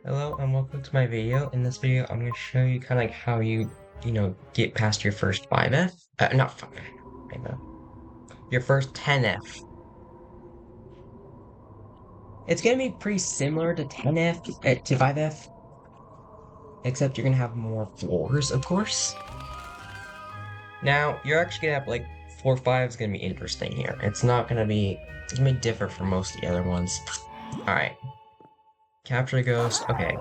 Hello and welcome to my video. In this video, I'm going to show you kind of like how get past your first 5F. Not 5F. Your first 10F. It's going to be pretty similar to 10F, to 5F, except you're going to have more floors, of course. Now, you're actually going to have like 4 5 is going to be interesting here. It's going to be different from most of the other ones. Alright. Capture a ghost. Okay.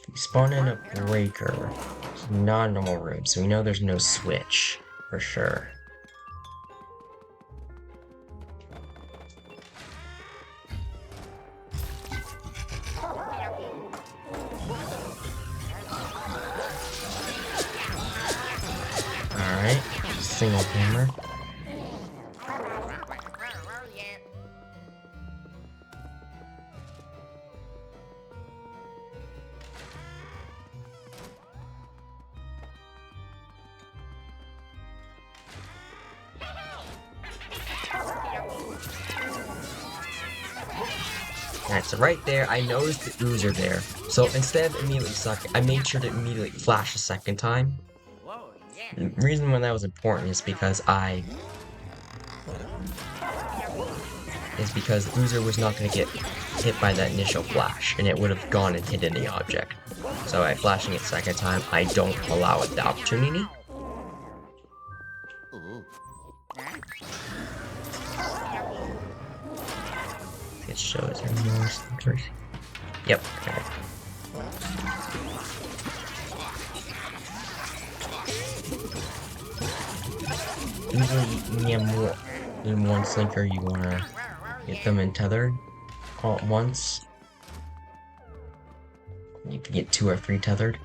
We spawn in a breaker. It's not a normal room, so we know there's no switch. For sure. Alright. Single hammer. Alright, so right there, I noticed the oozer there. So instead of immediately sucking, I made sure to immediately flash a second time. The reason why that was important is because the oozer was not going to get hit by that initial flash, and it would have gone and hit any object. So by flashing it second time, I don't allow it the opportunity. It shows her more slinkers. Yep. Okay. Usually, when you have more than one slinker, you want to get them in tethered all at once. You can get 2 or 3 tethered.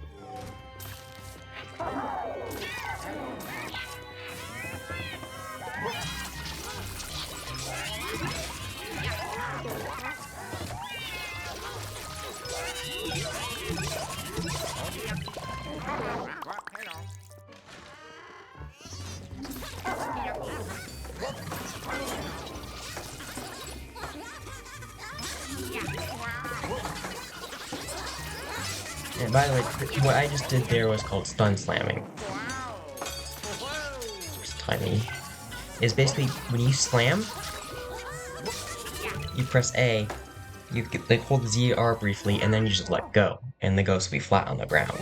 And by the way, what I just did there was called stun slamming. It's tiny. Is basically when you slam, you press A, you like hold the ZR briefly, and then you just let go, and the ghost will be flat on the ground.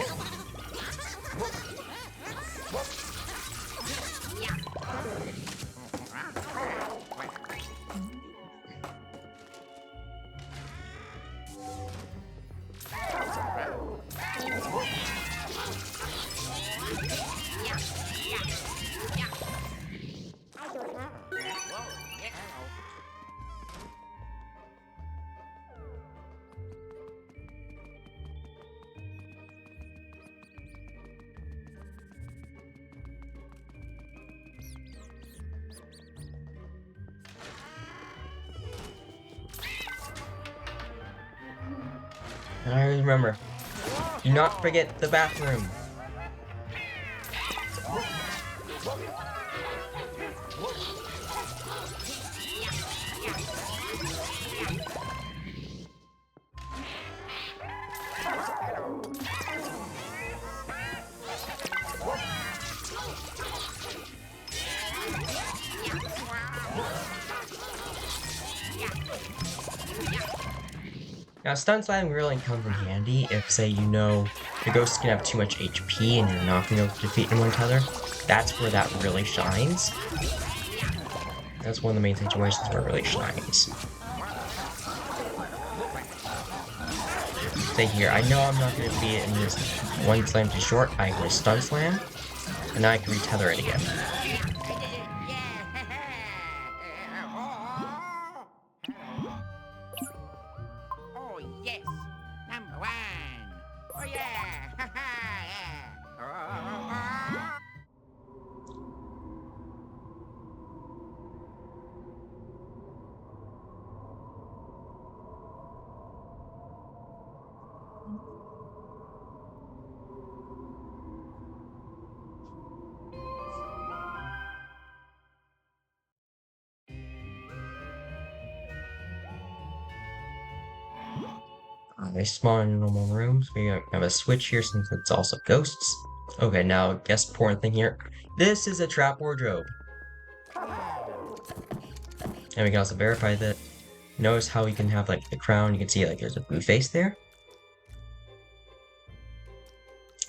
And I always remember, do not forget the bathroom. Now, stun sliding really comes in handy if, say, you know the ghost can have too much HP and you're not going to be able to defeat in one tether. That's where that really shines. That's one of the main situations where it really shines. Say here, I know I'm not going to beat it in this one slam too short. I can stun slam, and now I can retether it again. They spawn in normal rooms. We have a switch here since it's also ghosts. Okay, now guess important thing here. This is a trap wardrobe. And we can also verify that. Notice how we can have like the crown. You can see like there's a blue face there.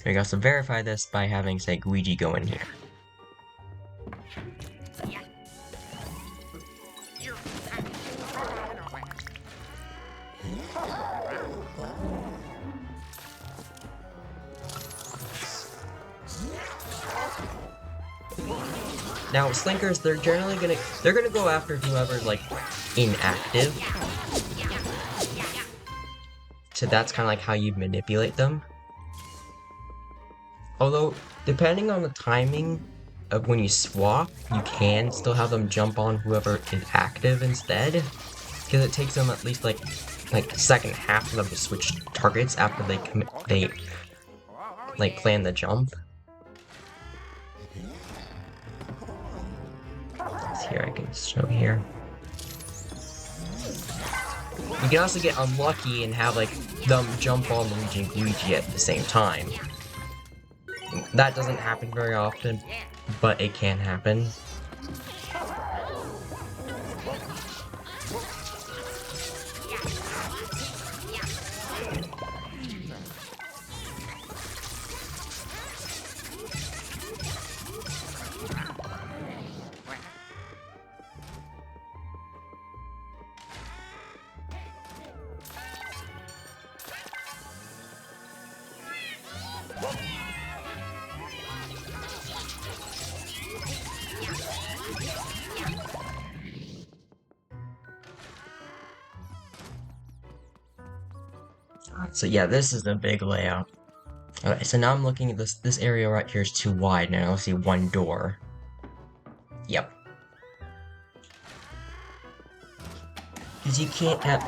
We can also verify this by having, say, Luigi go in here. Now, Slinkers, they're gonna go after whoever's like inactive. So that's kind of like how you manipulate them. Although, depending on the timing of when you swap, you can still have them jump on whoever is active instead. Because it takes them at least like a second half of them to switch targets after they like plan the jump. Here I can show here. You can also get unlucky and have like them jump on Luigi and Luigi at the same time. That doesn't happen very often, but it can happen. So yeah, this is a big layout. Okay, so now I'm looking at this area right here is too wide, and I only see one door. Yep. Because you can't have...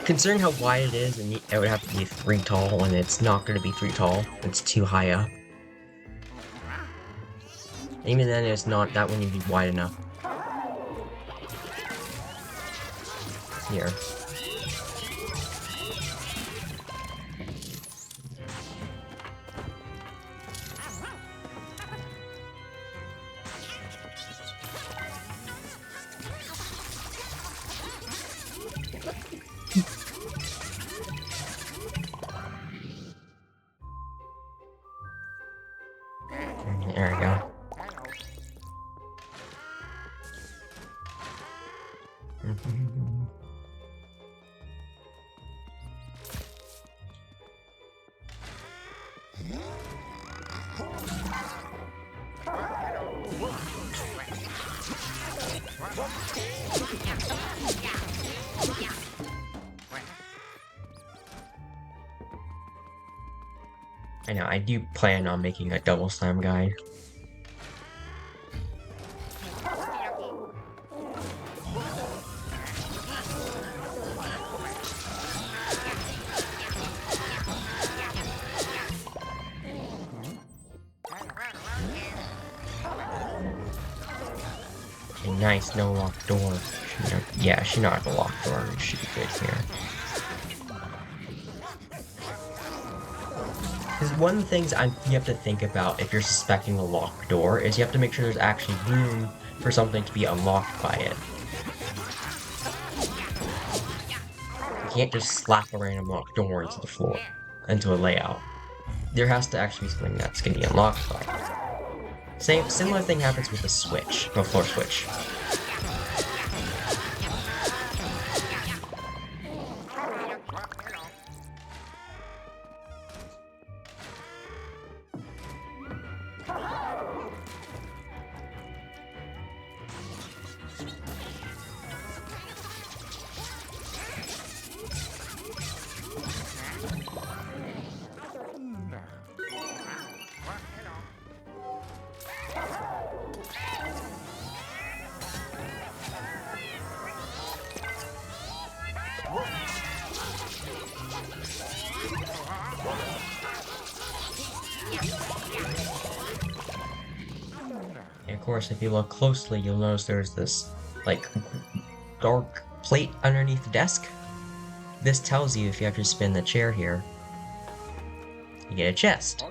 Considering how wide it is, and it would have to be 3 tall, and it's not going to be 3 tall. It's too high up. Even then, it's not, that wouldn't even be wide enough. Here. There we go. I know, I do plan on making a double slam guide. Okay, nice, no locked door. Yeah, she not the locked door. It should be good here. Because one of the things you have to think about if you're suspecting a locked door is you have to make sure there's actually room for something to be unlocked by it. You can't just slap a random locked door into the floor, into a layout. There has to actually be something that's going to be unlocked by it. Similar thing happens with the switch, the floor switch. And of course, if you look closely, you'll notice there's this, like, dark plate underneath the desk. this tells you if you have to spin the chair here, you get a chest.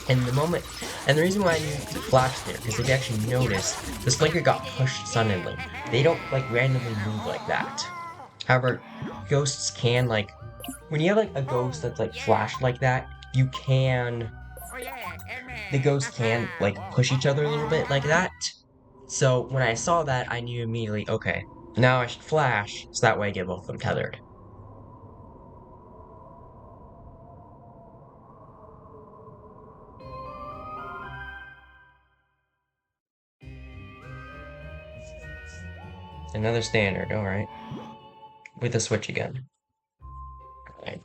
And the reason why I knew to flash there, because if you actually notice, the Slinker got pushed suddenly. They don't, like, randomly move like that. However, ghosts can, like, when you have, like, a ghost that's, like, flashed like that, the ghosts can, like, push each other a little bit like that. So, when I saw that, I knew immediately, okay, now I should flash, so that way I get both of them tethered. Another standard, alright. With a switch again. Alright.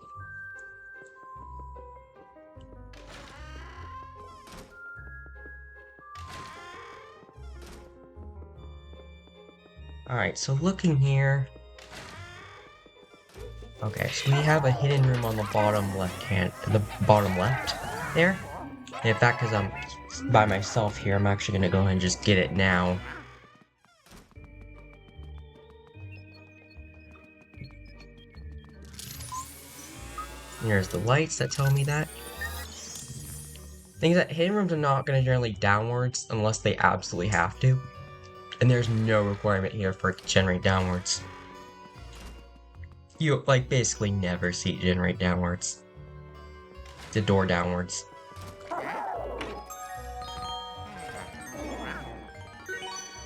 Alright, so looking here. Okay, so we have a hidden room on the bottom left there. And in fact, because I'm by myself here, I'm actually gonna go ahead and just get it now. There's the lights that tell me that. Things that hidden rooms are not gonna generate downwards unless they absolutely have to. And there's no requirement here for it to generate downwards. You, like, basically never see it generate downwards. The door downwards.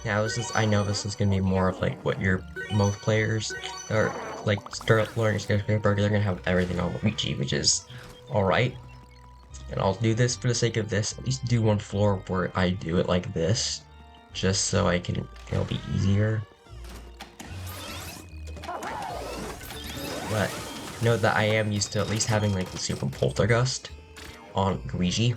Now, I know this is gonna be more of, like, what most players are, like, start learning Skyscraper, they're gonna have everything on Luigi, which is alright. And I'll do this for the sake of this, at least do one floor where I do it like this, just so it'll be easier. But note that I am used to at least having, like, the Super Poltergust on Luigi.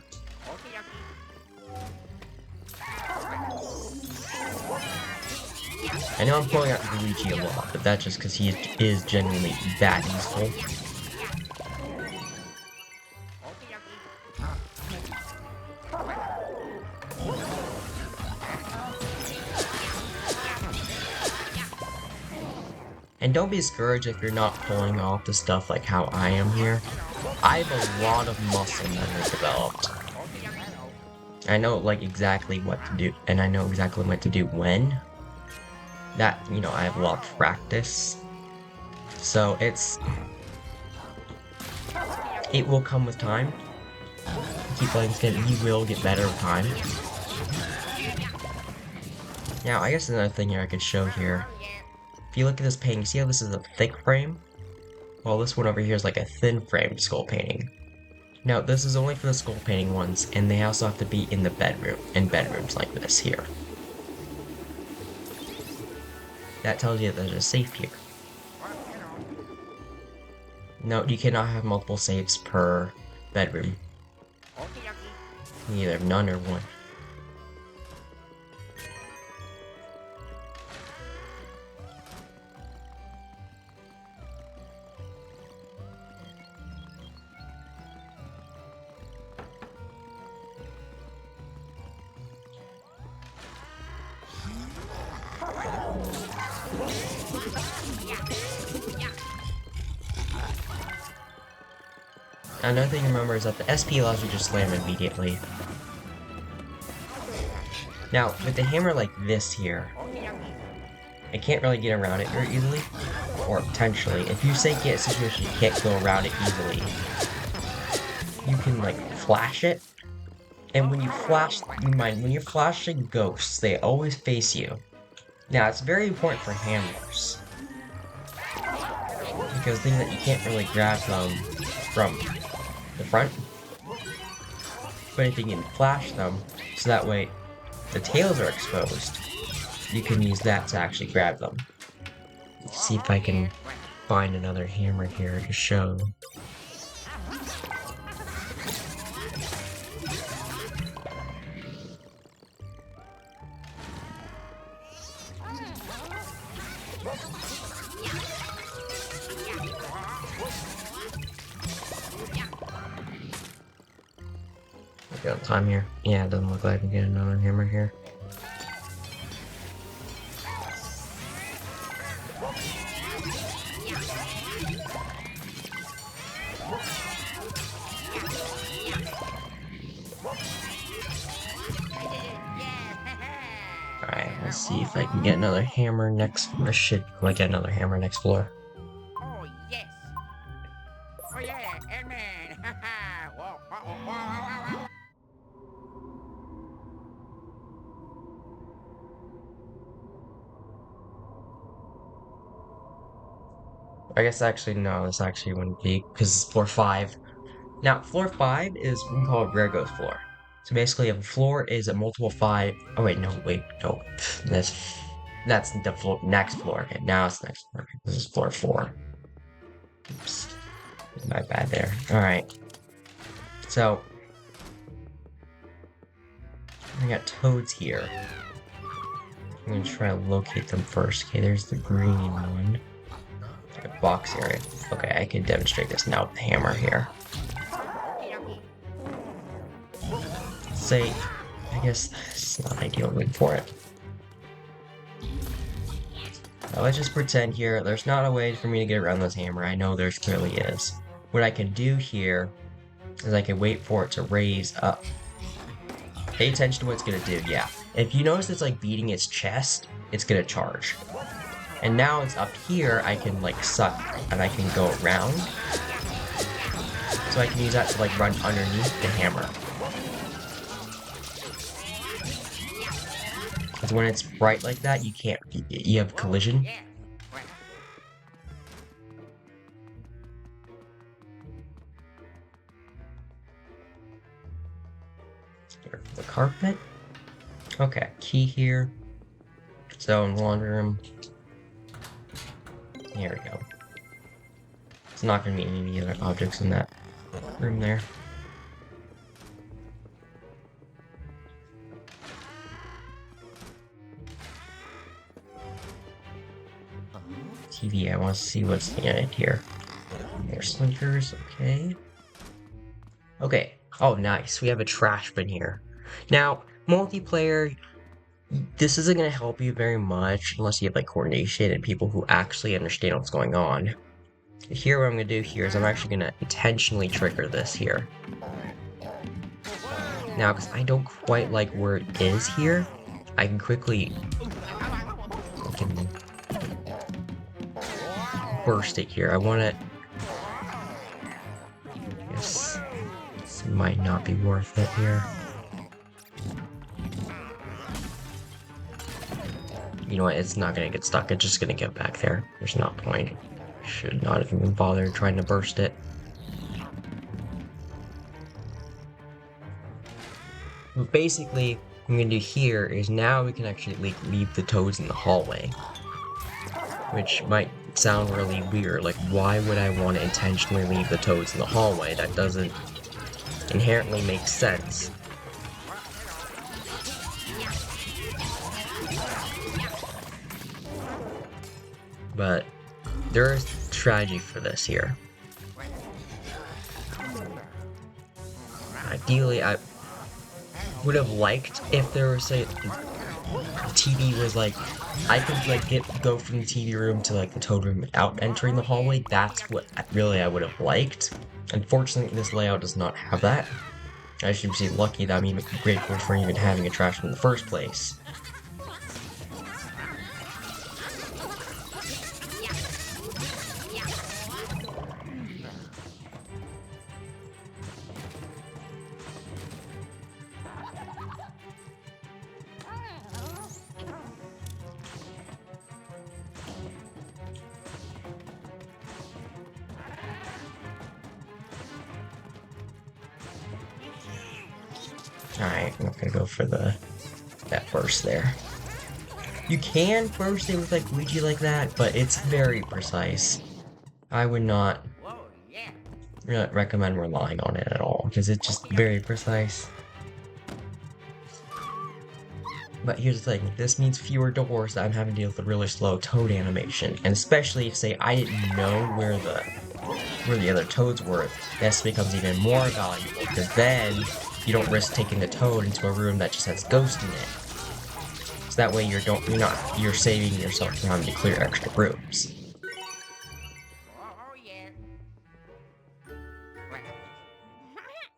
I know I'm pulling out Luigi a lot, but that's just because he is genuinely that useful. And don't be discouraged if you're not pulling off the stuff like how I am here. I have a lot of muscle memory developed. I know, like, exactly what to do, and I know exactly what to do when. That, you know, I have a lot of practice. So it will come with time. Keep playing this game, you will get better with time. Now, I guess another thing here I could show here. If you look at this painting, see how this is a thick frame? Well, this one over here is like a thin frame skull painting. Now, this is only for the skull painting ones, and they also have to be in the bedroom, in bedrooms like this here. That tells you that there's a safe here. No, you cannot have multiple safes per bedroom. Either none or one. Another thing to remember is that the SP allows you to slam immediately. Now, with the hammer like this here, I can't really get around it very easily. Or potentially, if you say get a situation you can't go around it easily, you can, like, flash it. And when you flash, when you're flashing ghosts, they always face you. Now, it's very important for hammers. Because things that you can't really grab them from the front. But if you can flash them, so that way the tails are exposed, you can use that to actually grab them. Let's see if I can find another hammer here to show. good on time here. Yeah, it doesn't look like I can get another hammer here. Alright, let's see if I can get another hammer next. Or shit, I get another hammer next floor. Oh, yes. Oh, yeah, Ant-Man. Whoa, whoa, whoa, whoa, whoa. I guess actually, no, this actually wouldn't be, because it's floor 5. Now, floor 5 is what we call a rare ghost floor. So basically, if a floor is a multiple 5. Oh, wait, no. That's the floor, next floor. Okay, now it's next floor. This is floor 4. Oops. My bad there. Alright. So, we got toads here. I'm gonna try to locate them first. Okay, there's the green one. The box area. Okay, I can demonstrate this now with the hammer here. Say, I guess it's not ideal room for it. Now let's just pretend here there's not a way for me to get around this hammer. I know there's clearly is. What I can do here is I can wait for it to raise up. Pay attention to what it's gonna do, yeah. If you notice it's like beating its chest, it's gonna charge. And now it's up here, I can like suck and I can go around. So I can use that to like run underneath the hammer. Because when it's bright like that, you can't, you have collision. The carpet. Okay, key here. So in the laundry room. Here we go. It's not gonna be any other objects in that room there. TV, I want to see what's in it here. More slinkers, okay. Okay, oh nice, we have a trash bin here. Now, multiplayer, this isn't going to help you very much unless you have like coordination and people who actually understand what's going on. Here, what I'm going to do here is I'm actually going to intentionally trigger this here. Now, because I don't quite like where it is here, I can quickly burst it here. I want it. Yes, this might not be worth it here. You know what? It's not gonna get stuck. It's just gonna get back there. There's no point. Should not have even bothered trying to burst it. But basically, what I'm gonna do here is now we can actually leave the toads in the hallway. Which might sound really weird. Like, why would I want to intentionally leave the toads in the hallway? That doesn't inherently make sense. But there is strategy for this here. Ideally, I would have liked if there was a TV was like I could like go from the TV room to like the toad room without entering the hallway. That's what really I would have liked. Unfortunately, this layout does not have that. I should be lucky that I'm even grateful for even having a trash in the first place. Alright, I'm not gonna go for that burst there. You can burst it with like Luigi like that, but it's very precise. I would not recommend relying on it at all, because it's just very precise. But here's the thing, this means fewer doors that I'm having to deal with a really slow toad animation. And especially if, say, I didn't know where the other toads were, this becomes even more valuable, because then you don't risk taking the toad into a room that just has ghosts in it. So that way you're saving yourself from having to clear extra rooms. Oh, yeah.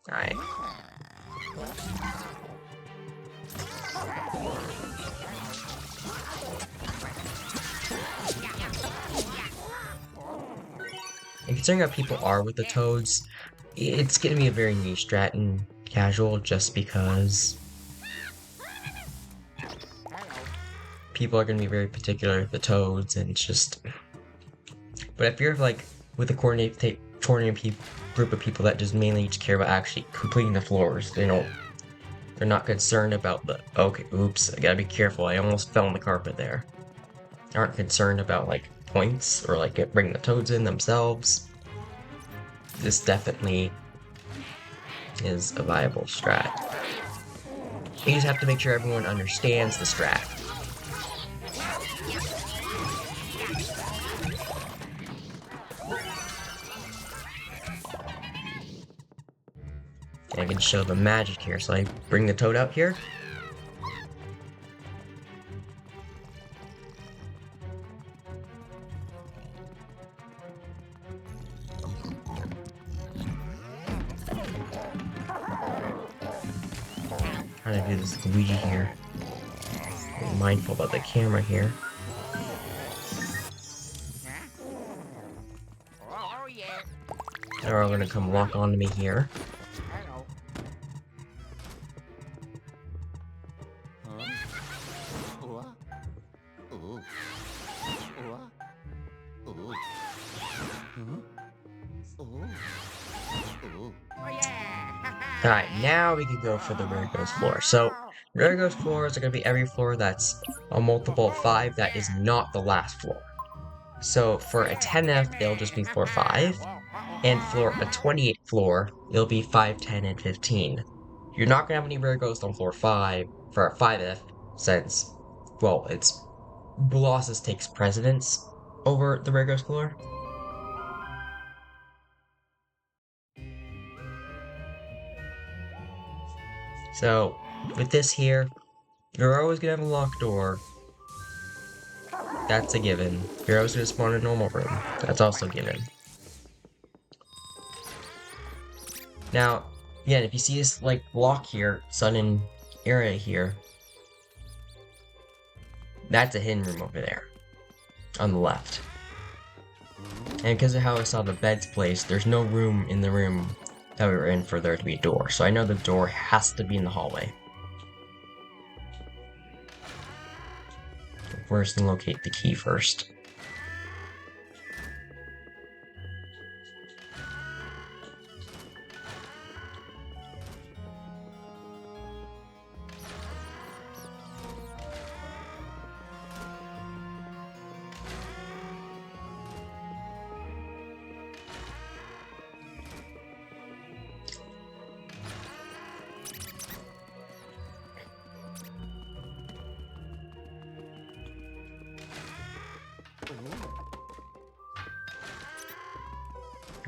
Alright. And considering how people are with the toads, it's gonna be a very niche strat and casual just because people are gonna be very particular with the toads and it's just. But if you're like with a coordinated group of people that just mainly just care about actually completing the floors, they're not concerned about the okay, oops, I gotta be careful, I almost fell on the carpet there. They aren't concerned about like points or like bringing the toads in themselves. This definitely is a viable strat. You just have to make sure everyone understands the strat. And I can show the magic here, so I bring the toad out here. Trying to do this Luigi here. Be mindful about the camera here. Oh, yeah. They're all gonna come lock onto me here. Hello. Oh, yeah. Alright, now we can go for the Rare Ghost floor. So, Rare Ghost floors are going to be every floor that's a multiple of 5 that is not the last floor. So, for a 10th, it'll just be floor 5. And for a 28th floor, it'll be 5, 10, and 15. You're not going to have any Rare Ghosts on floor 5 for a 5th, since, well, it's Boolosus takes precedence over the Rare Ghost floor. So, with this here, you're always gonna have a locked door. That's a given. You're always gonna spawn in a normal room. That's also given. Now, again, if you see this, like, block here, sudden area here, that's a hidden room over there. On the left. And because of how I saw the beds placed, there's no room in the room that we were in for there to be a door. So I know the door has to be in the hallway. First, and locate the key first.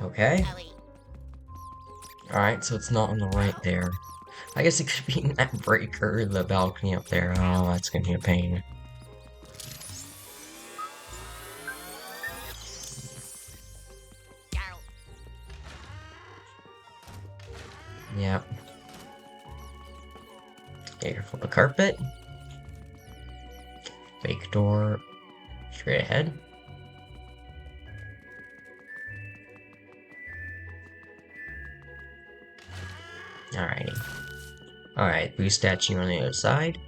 Okay. Alright, so it's not on the right there. I guess it could be in that breaker, the balcony up there. Oh, that's gonna be a pain. Yep. Careful the carpet. Fake door. Straight ahead. Alrighty. Alright, blue statue on the other side.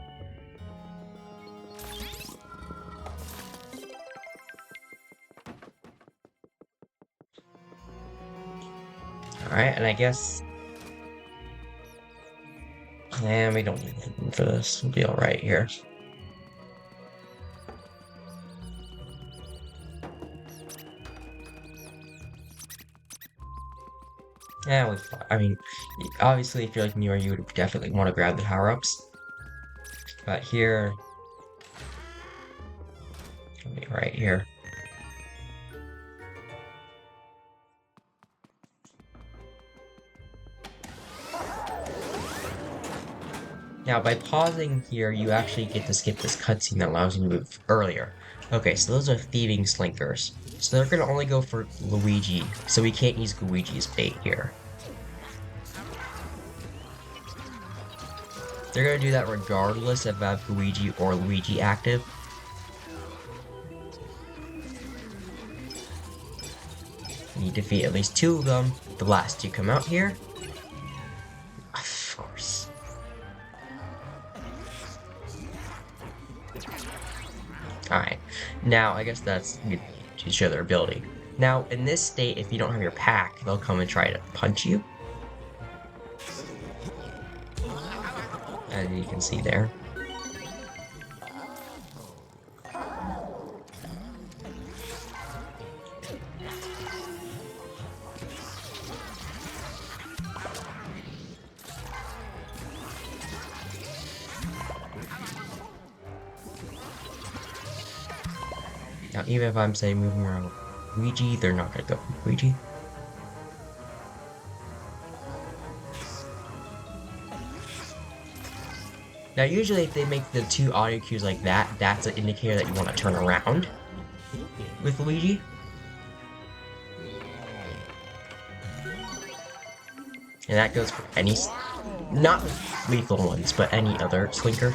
Alright, and I guess... And we don't need anything for this. We'll be alright here. Yeah, I mean, obviously if you're like newer, you would definitely want to grab the power-ups. But here... It'll be right here. Now, by pausing here, you actually get to skip this cutscene that allows you to move earlier. Okay, so those are Thieving Slinkers. So they're gonna only go for Luigi, so we can't use Luigi as bait here. They're gonna do that regardless if I have Luigi or Luigi active. You defeat at least 2 of them. The last 2 come out here. Of course. Alright, now I guess that's to show their ability. Now, in this state, if you don't have your pack, they'll come and try to punch you. As you can see there. Now, even if I'm, say, moving around Luigi, they're not gonna go for Luigi. Now, usually if they make the 2 audio cues like that, that's an indicator that you want to turn around with Luigi. And that goes for any, not lethal ones, but any other Slinker.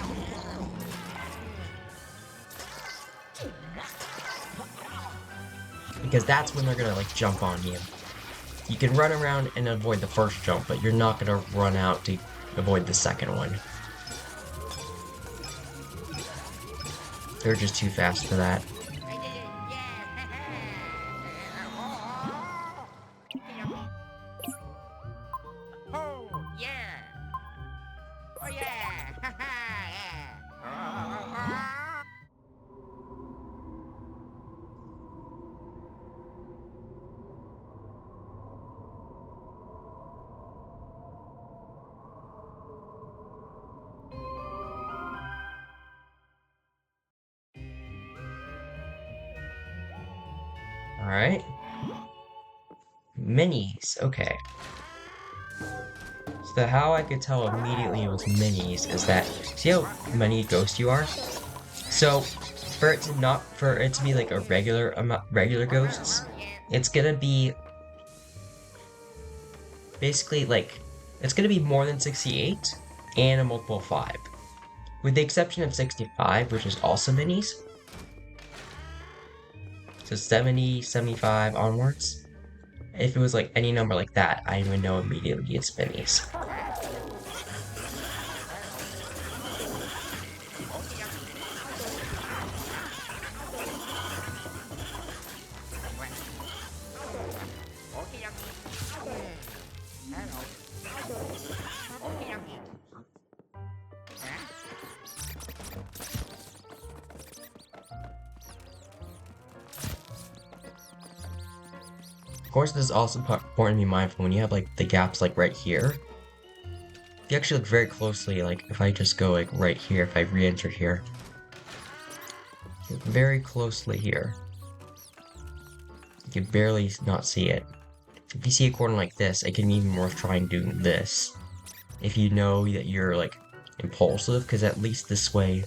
Because that's when they're gonna, like, jump on you. You can run around and avoid the first jump, but you're not gonna run out to avoid the second one. They're just too fast for that. Oh, yeah. Oh, yeah. Alright. Minis, okay. So how I could tell immediately it was minis is that, see how many ghosts you are? So, for it to be like a regular ghosts, it's gonna be basically like, it's gonna be more than 68 and a multiple of 5. With the exception of 65, which is also minis. So 70, 75 onwards. If it was like any number like that, I would know immediately it's minis. Of course, this is also important to be mindful when you have like the gaps like right here. If you actually look very closely, like if I just go like right here, if I re-enter here, look very closely here, you can barely not see it. If you see a corner like this, it can be even worth trying doing this. If you know that you're like impulsive, because at least this way,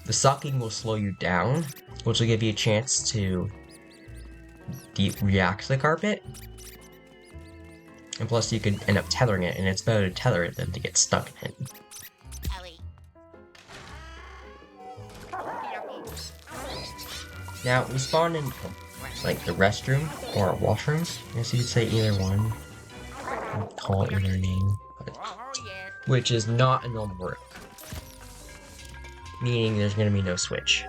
the sucking will slow you down, which will give you a chance to react to the carpet. And plus you can end up tethering it, and it's better to tether it than to get stuck in it. Now, we spawn in like the restroom or washroom. I guess you could say either one. Call it either name. But, which is not a normal room. Meaning there's gonna be no switch.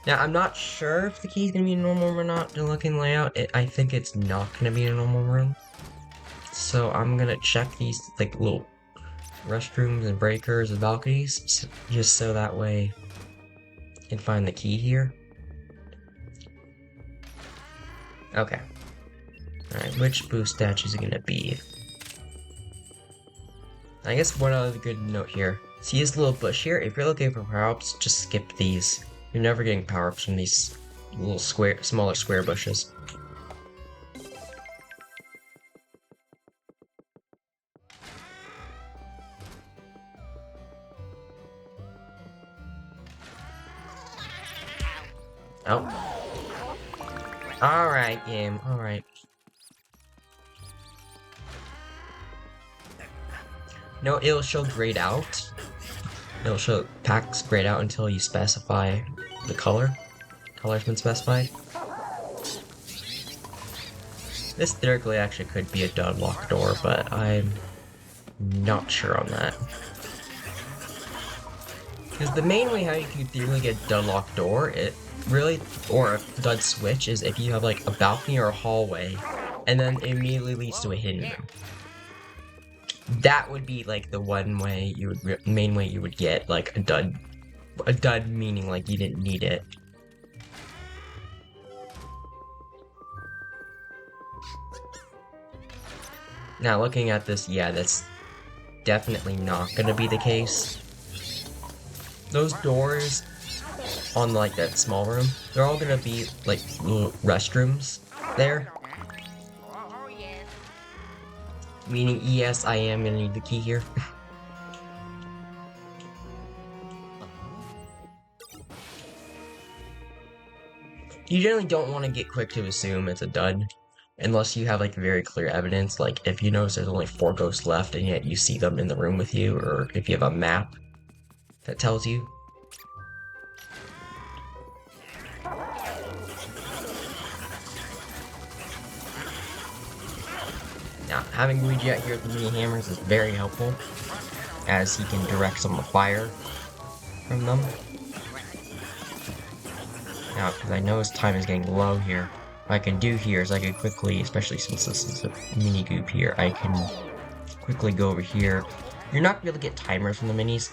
Now, I'm not sure if the key is going to be in a normal room or not. To look in layout, I think it's not going to be in a normal room. So I'm going to check these like little restrooms and breakers and balconies, just so that way I can find the key here. Okay. Alright, which boost statue is it going to be? I guess one other good note here. See this little bush here? If you're looking for power-ups, just skip these. You're never getting power-ups from these little smaller square bushes. Oh. Alright, game. Alright. No, it'll show grayed out. It'll show packs grayed out until you specify the color. Color's been specified. This theoretically actually could be a dud lock door, but I'm not sure on that. Because the main way how you can theoretically get a dud lock door, or a dud switch, is if you have like a balcony or a hallway, and then it immediately leads to a hidden room. That would be like the one way you would, main way you would get like a dud. A dud meaning like you didn't need it. Now looking at this, yeah, that's definitely not gonna be the case. Those doors on like that small room, they're all gonna be like little restrooms there. Oh, yes. Meaning, yes, I am gonna need the key here. You generally don't want to get quick to assume it's a dud. Unless you have like very clear evidence, like if you notice there's only 4 ghosts left and yet you see them in the room with you, or if you have a map that tells you. Now, having Luigi out here with the mini hammers is very helpful, as he can direct some of the fire from them. Now, because I know his time is getting low here, what I can do here is I can quickly, especially since this is a mini goop here, I can quickly go over here. You're not going to be able to get timers from the minis.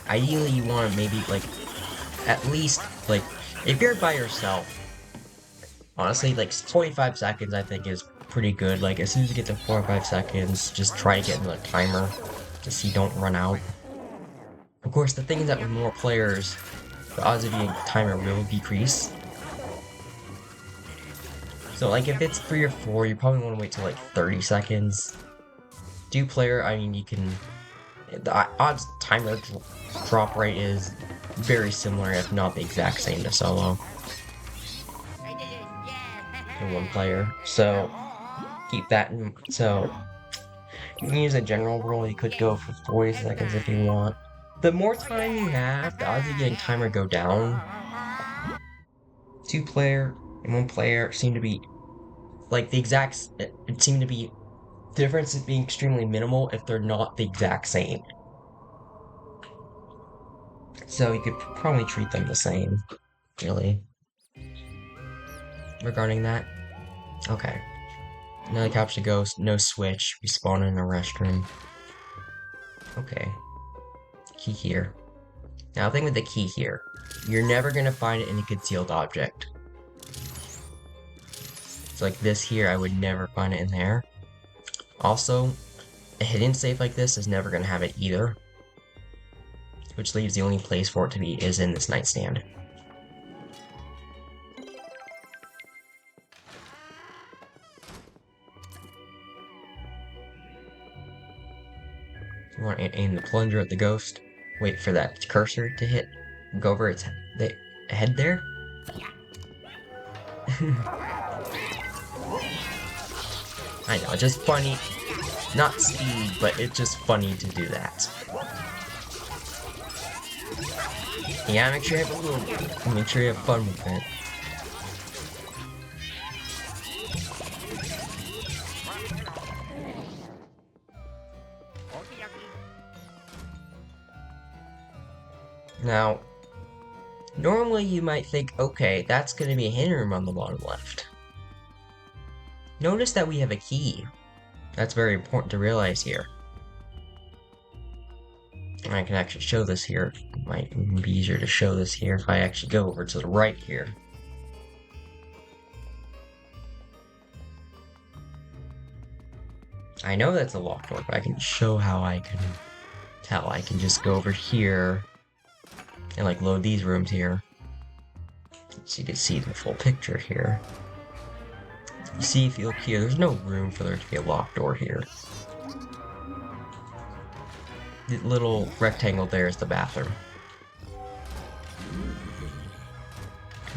Ideally, you want to maybe, like, at least, like, if you're by yourself, honestly, like, 45 seconds I think is pretty good. Like, as soon as you get to 4 or 5 seconds, just try to get into the timer, just so you don't run out. Of course, the thing is that with more players, the odds of being timer will decrease. So, like, if it's 3 or 4, you probably want to wait till, like, 30 seconds. 2-player, I mean, you can... The odds timer drop rate is very similar, if not the exact same to solo. To 1-player. So, keep that in... So, you can use a general rule. You could go for 40 seconds if you want. The more time you have, the odds of getting timer go down. 2-player and 1-player seem to be like the exact. It seemed to be the difference is being extremely minimal if they're not the exact same. So you could probably treat them the same, really. Regarding that, okay. Another capture ghost, no switch. We spawn in a restroom. Okay. Key here. Now, the thing with the key here, you're never gonna find it in a concealed object. So like this here, I would never find it in there. Also, a hidden safe like this is never gonna have it either. Which leaves the only place for it to be is in this nightstand. You want to aim the plunger at the ghost, wait for that cursor to hit, go over its head there. I know, it's just funny. Not speed, but it's just funny to do that. Yeah, make sure you have a little, make sure you have fun with it. Now, normally you might think, okay, that's going to be a hidden room on the bottom left. Notice that we have a key. That's very important to realize here. I can actually show this here. It might even be easier to show this here if I actually go over to the right here. I know that's a locked door, but I can show how I can tell. I can just go over here and like load these rooms here. So you can see the full picture here. You see, if you look here, there's no room for there to be a locked door here. the little rectangle there is the bathroom.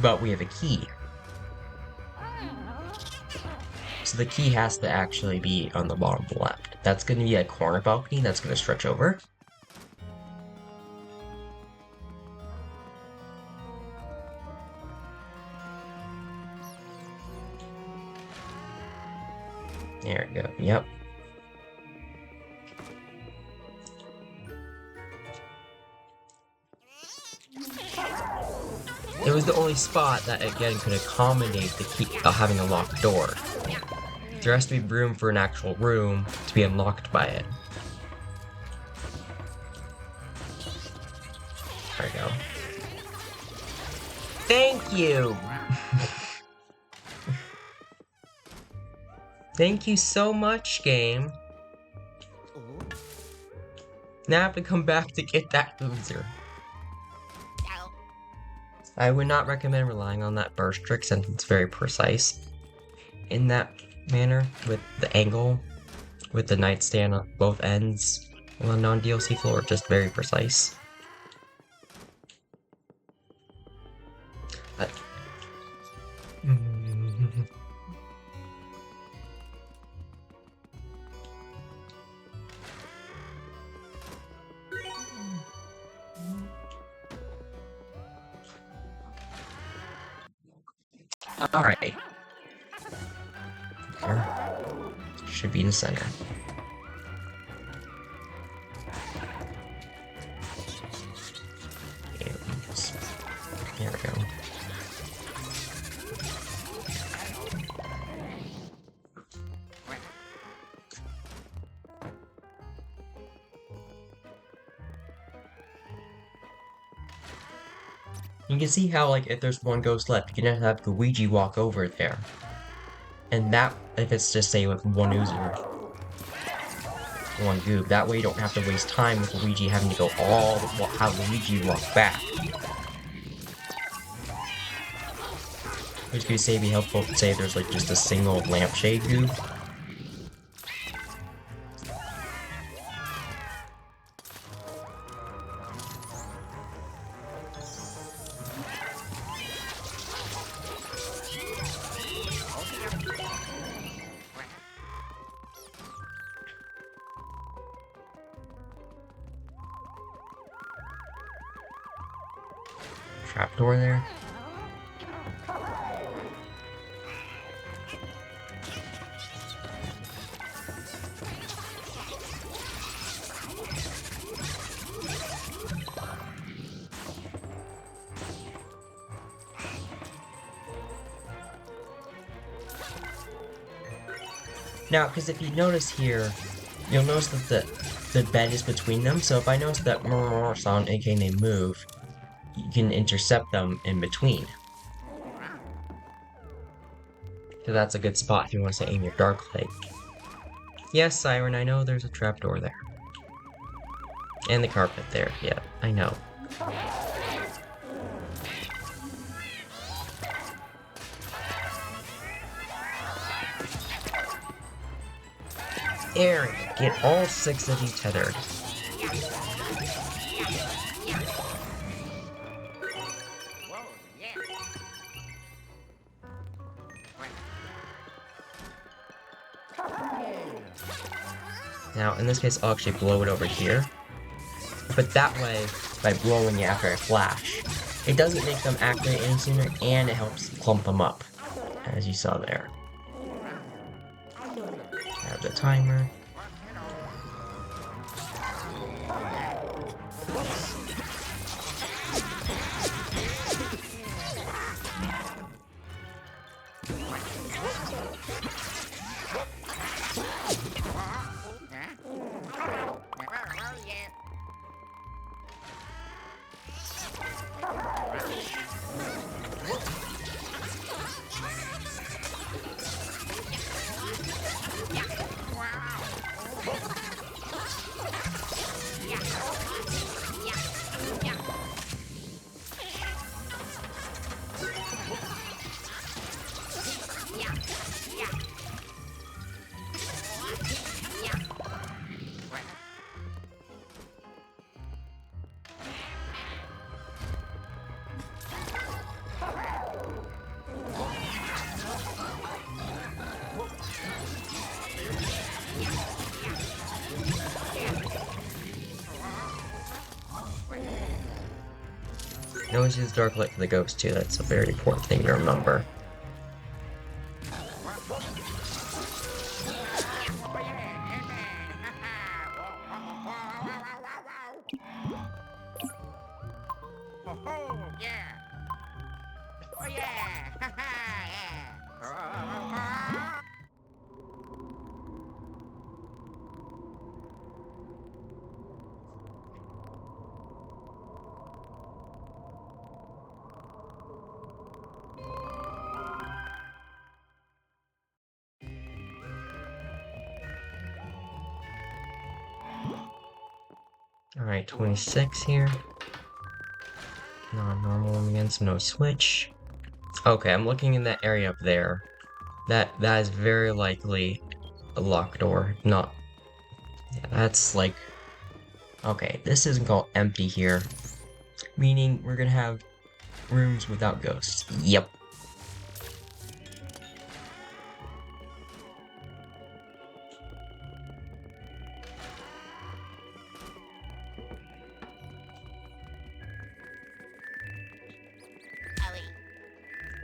But we have a key. So the key has to actually be on the bottom left. That's going to be a corner balcony that's going to stretch over. There we go. Yep. It was the only spot that, again, could accommodate the key, having a locked door. There has to be room for an actual room to be unlocked by it. There we go. Thank you! Thank you so much, game. Now I have to come back to get that loser. I would not recommend relying on that burst trick since it's very precise in that manner with the angle, with the nightstand on both ends on the non-DLC floor, just very precise. Alright. Should be in the center. There we go. You can see how, like, if there's one ghost left, you can have Luigi walk over there. And that, if it's just, say, with one user, one goob, that way you don't have to waste time with Luigi having to go how Luigi walk back. Which could say be helpful to say there's, like, just a single lampshade goob. Trapdoor there. Now, because if you notice here, you'll notice that the bed is between them, so if I notice that sound, aka they move, you can intercept them in between. So that's a good spot if you want to aim your dark light. Yes, Siren, I know there's a trapdoor there. And the carpet there, yeah, I know. There, get all 6 of you tethered. Now, in this case, I'll actually blow it over here. But that way, by blowing it after I flash, it doesn't make them activate any sooner, and it helps clump them up, as you saw there. Have the timer. And always use dark light for the ghost too. That's a very important thing to remember. Alright, 26 here. Non-normal again, so no switch. Okay, I'm looking in that area up there. That is very likely a locked door. Not. Yeah, that's like. Okay, this isn't called empty here. Meaning we're gonna have rooms without ghosts. Yep.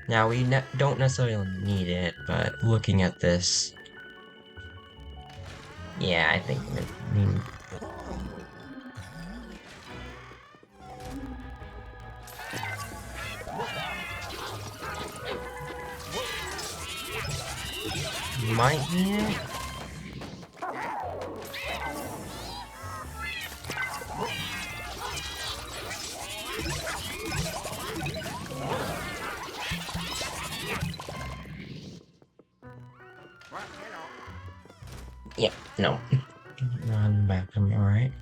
Now, we don't necessarily need it, but looking at this... Yeah, I think... I mean... Might need it? Yep, no. Run back, alright.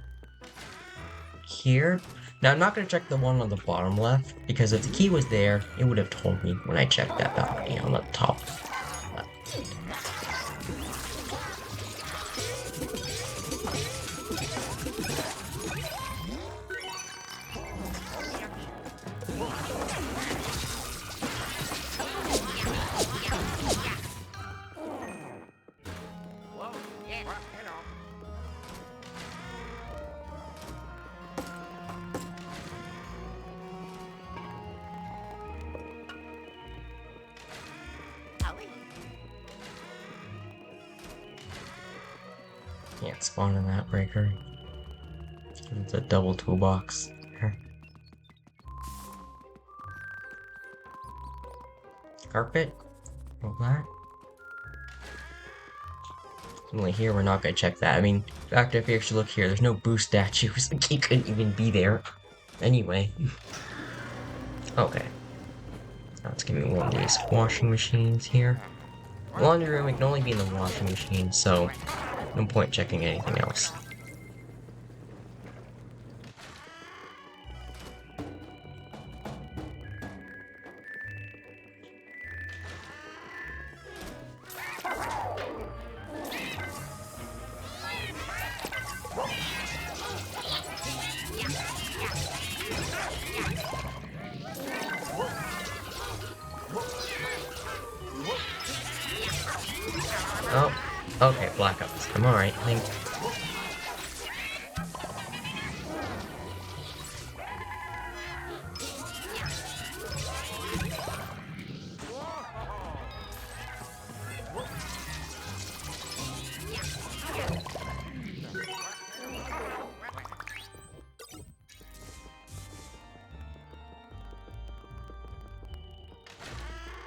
Here? Now, I'm not gonna check the one on the bottom left, because if the key was there, it would have told me when I checked that balcony on the top left. Can't spawn in that breaker. It's a double toolbox. Carpet? All that? Only here, we're not gonna check that. I mean, in fact, if you actually look here, there's no Boo statues. The key couldn't even be there. Anyway. Okay. Now let's give me one of these washing machines here. Laundry room, it can only be in the washing machine, so no point checking anything else. Oh, okay, blackout. I'm alright, I think.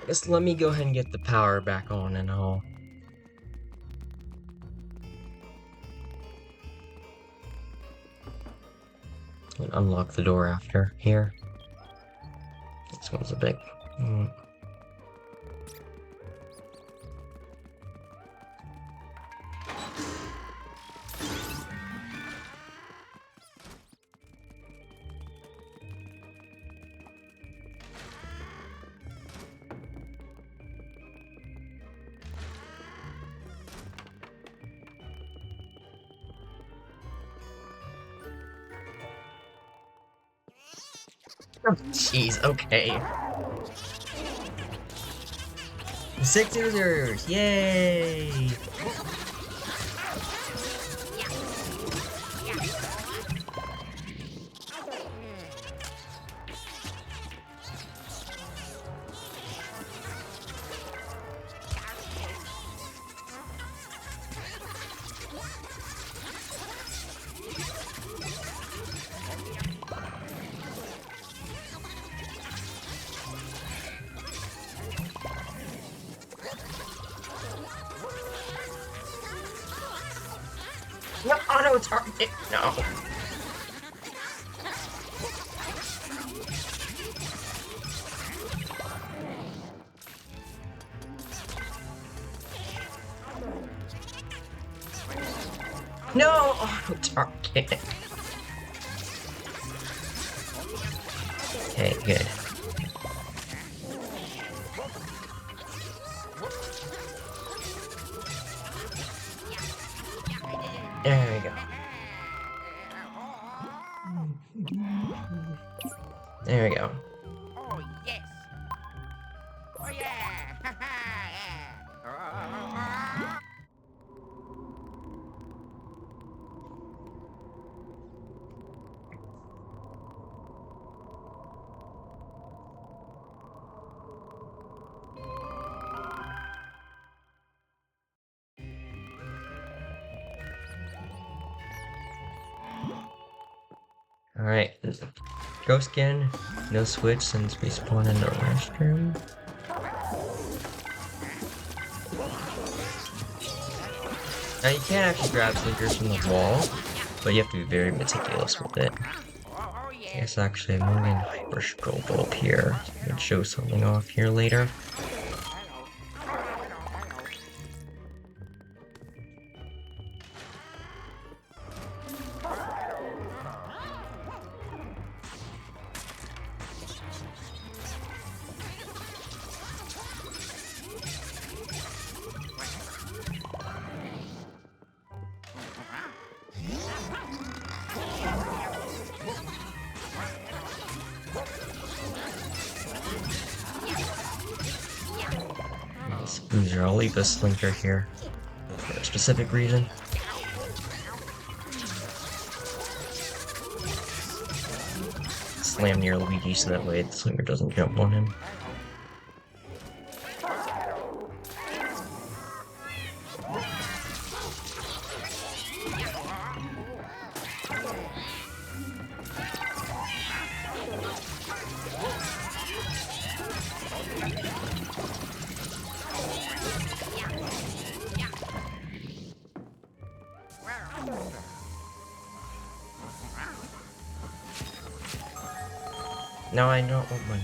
Just let me go ahead and get the power back on and I'll... unlock the door after here. This one's a big... Jeez, okay. 6 users! Yay! No, auto target. No. No, auto target. Okay, good. There we go. There we go. Oh, yes. Oh, yeah. Yeah. Alright. Ghost skin, no switch since we spawned in the restroom. Now you can actually grab Slinkers from the wall, but you have to be very meticulous with it. Oh, yeah. Yes, actually, I'm moving Hyper Scope up here. I can show something off here later. This loser, I'll leave this Slinker here for a specific reason. Slam near Luigi so that way the Slinker doesn't jump on him. Now I don't want money.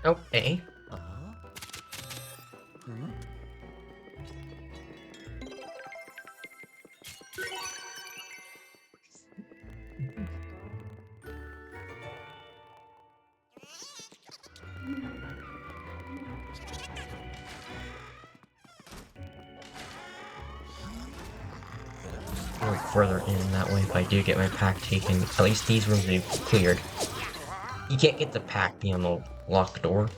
Okay. Go further in, that way if I do get my pack taken, at least these rooms will be cleared. You can't get the pack beyond the locked door.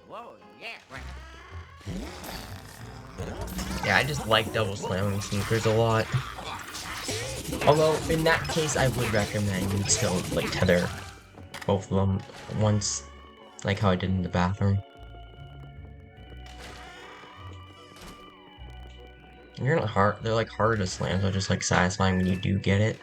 Whoa, yeah. Yeah, I just like double slamming Sneakers a lot. Although, in that case, I would recommend you still, like, tether both of them once, like how I did in the bathroom. They're not hard, they're like hard to slam, so just like satisfying when you do get it.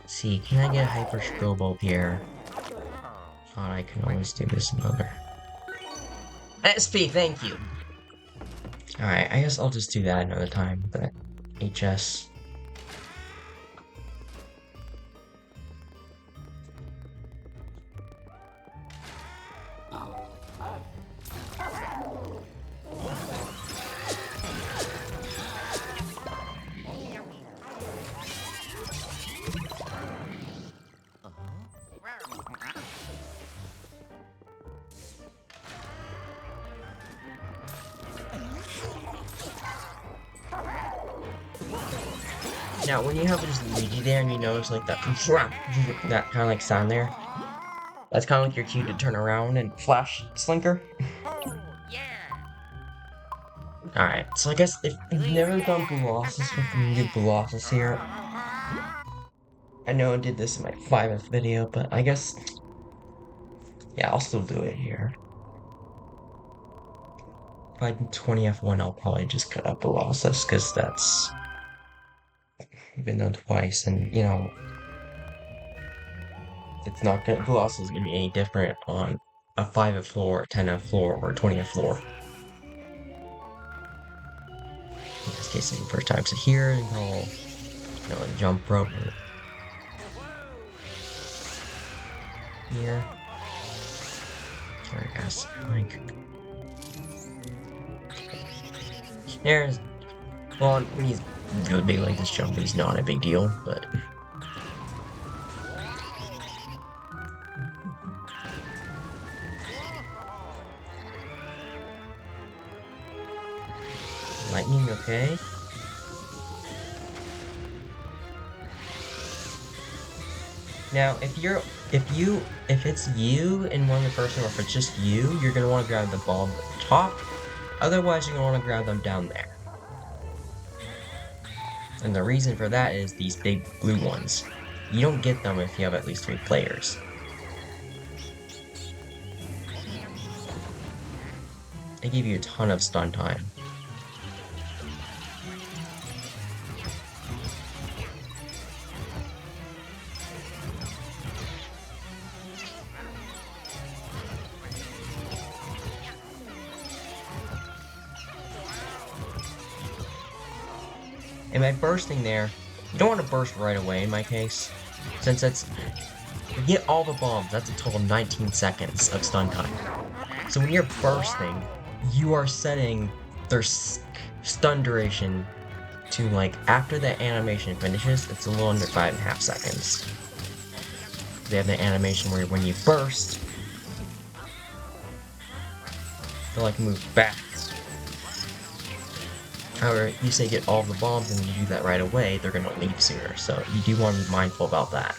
See, can I get a Hyper Strobo here? Thought I can always do this another. SP, thank you! Alright, I guess I'll just do that another time, but HS. Now, when you have just Luigi there and you notice like that, that kind of like sound there, that's kind of like your cue to turn around and flash Slinker. Oh, yeah. Alright, so I guess if you've never done Boolosus, we can do Boolosus here. I know I did this in my 5th video, but I guess, yeah, I'll still do it here. If I do 20F1, I'll probably just cut out Boolosus, because that's been done twice, and, you know, it's not gonna, Boolosus is gonna be any different on a 5F floor, 10F floor, or 20F floor. In this case, it's the first time. So here, you know, jump rope here. Sorry, guys. Like, there's, well, when he's really big like this jump, he's not a big deal, but. Lightning, okay. Now, if it's you and one other person, or if it's just you, you're gonna want to grab the ball at the top. Otherwise, you're gonna want to grab them down there. And the reason for that is these big blue ones. You don't get them if you have at least 3 players. They give you a ton of stun time. And by bursting there, you don't want to burst right away in my case, since you get all the bombs, that's a total of 19 seconds of stun time. So when you're bursting, you are setting their stun duration to, like, after the animation finishes, it's a little under 5.5 seconds. They have the animation where when you burst, they'll like move back. However, if you say get all the bombs and you do that right away, they're gonna leave sooner, so you do want to be mindful about that.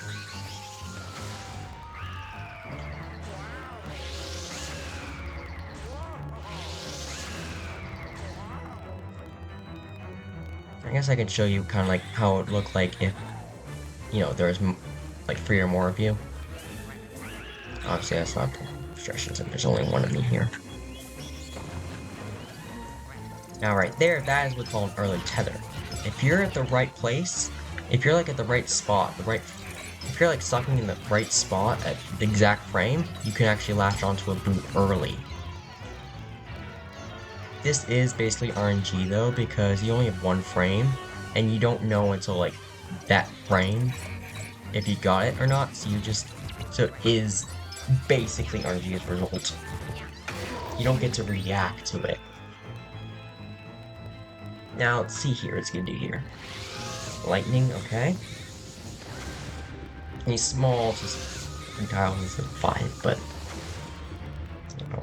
I guess I can show you kind of like how it would look like if, you know, there's like 3 or more of you. Obviously that's not stretching since there's only one of me here. Now right there, that is what's called an early tether. If you're at the right place, if you're like at the right spot, if you're like sucking in the right spot at the exact frame, you can actually latch onto a boot early. This is basically RNG though, because you only have 1 frame, and you don't know until like that frame if you got it or not, so it is basically RNG as a result. You don't get to react to it. Now, let's see here, it's gonna do here. Lightning, okay. He's small, just tile is fine, but you know.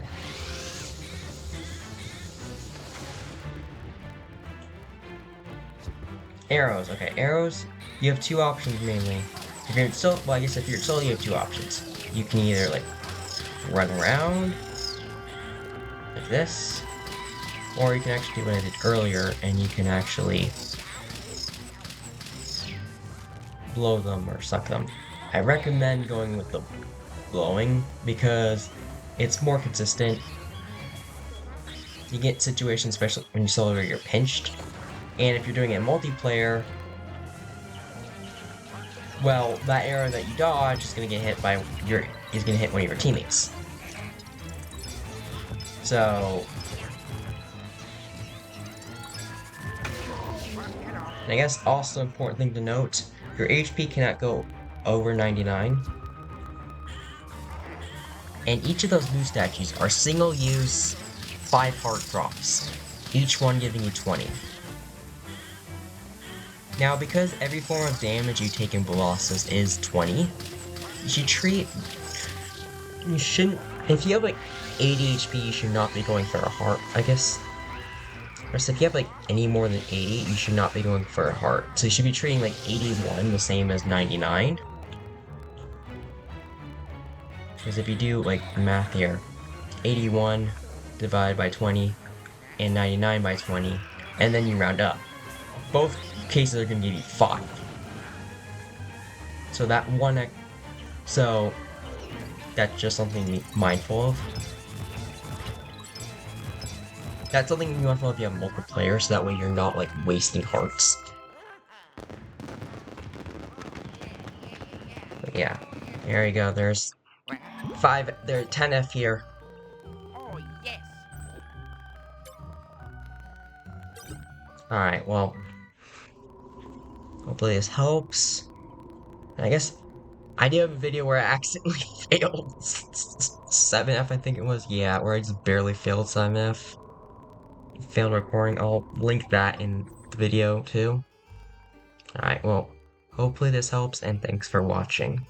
Arrows, okay, arrows, you have 2 options mainly. If you're still, well, I guess if you're solo, you have 2 options. You can either like run around like this, or you can actually do what I did earlier, and you can actually blow them or suck them. I recommend going with the blowing because it's more consistent. You get situations, especially when you solo where you're pinched, and if you're doing it in multiplayer, well, that arrow that you dodge is gonna get hit by is gonna hit one of your teammates. So, and I guess also important thing to note, your HP cannot go over 99. And each of those blue statues are single-use 5-heart drops, each one giving you 20. Now, because every form of damage you take in Boolosus is 20, you shouldn't, if you have like 80 HP, you should not be going for a heart, I guess. Or so if you have like any more than 80, you should not be going for a heart. So you should be treating like 81 the same as 99. Because if you do like math here, 81 divided by 20 and 99 by 20, and then you round up. Both cases are going to give you 5. So so that's just something to be mindful of. That's something to be mindful of if you have multiple players, so that way you're not like wasting hearts. But yeah, there you go. There's 10F here. Oh, yes. Alright, well, hopefully this helps. And I guess I did have a video where I accidentally failed 7F, I think it was. Yeah, where I just barely failed 7F. Failed recording. I'll link that in the video too. Alright, well, hopefully this helps, and thanks for watching.